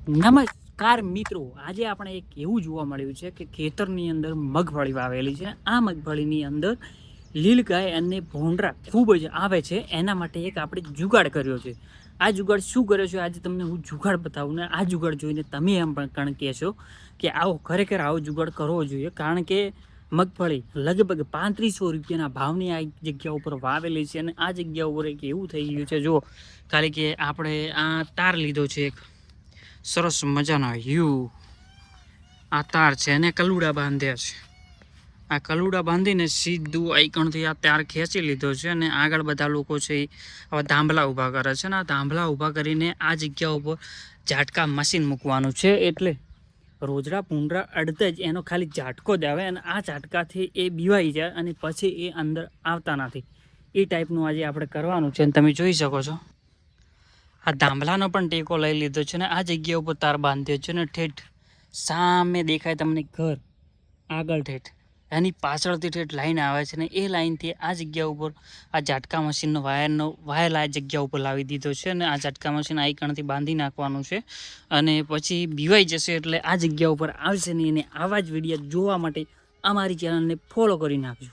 નમસ્કાર મિત્રો, આજે આપણે એક એવું જોવા મળ્યું છે કે ખેતરની અંદર મગફળી વાવેલી છે. આ મગફળીની અંદર લીલગાય અને ભોંડરા ખૂબ જ આવે છે. એના માટે એક આપણે જુગાડ કર્યો છે. આ જુગાડ શું કર્યો છે આજે તમને હું જુગાડ બતાવું ને આ જુગાડ જોઈને તમે એમ પણ કહેશો કે આવો ખરેખર આવો જુગાડ કરવો જોઈએ, કારણ કે મગફળી લગભગ 3500 રૂપિયાના ભાવની આ જગ્યા ઉપર વાવેલી છે. અને આ જગ્યા ઉપર એક એવું થઈ ગયું છે, જો ખાલી કે આપણે આ તાર લીધો છે, એક સરસ મજાનો આ તાર છે અને કલુડા બાંધ્યા છે. આ કલુડા બાંધીને સીધું આઈકણથી આ તાર ખેંચી લીધો છે અને આગળ બધા લોકો છે એ આવા થાંભલા ઊભા કરે છે. અને આ થાંભલા ઊભા કરીને આ જગ્યા ઉપર ઝાટકા મશીન મૂકવાનું છે, એટલે રોજડા પૂંડરા અડતા જ એનો ખાલી ઝાટકો જ આવે અને આ ઝાટકાથી એ બીવાઈ જાય અને પછી એ અંદર આવતા નથી. એ ટાઈપનું આજે આપણે કરવાનું છે. અને તમે જોઈ શકો છો આ થાંભલાનો પણ ટેકો લઈ લીધો છે ને આ જગ્યા ઉપર તાર બાંધ્યો છે ને ઠેઠ સામે દેખાય તમને ઘર આગળ ઠેઠ એની પાછળથી ઠેઠ લાઈન આવે છે ને એ લાઈનથી આ જગ્યા ઉપર આ ઝાટકા મશીનનો વાયર આ જગ્યા ઉપર લાવી દીધો છે. અને આ ઝાટકા મશીન આઈકણથી બાંધી નાખવાનું છે અને પછી બીવાઈ જશે એટલે આ જગ્યા ઉપર આવશે નહીં. અને આવા જ વિડીયો જોવા માટે અમારી ચેનલને ફોલો કરી નાખજો.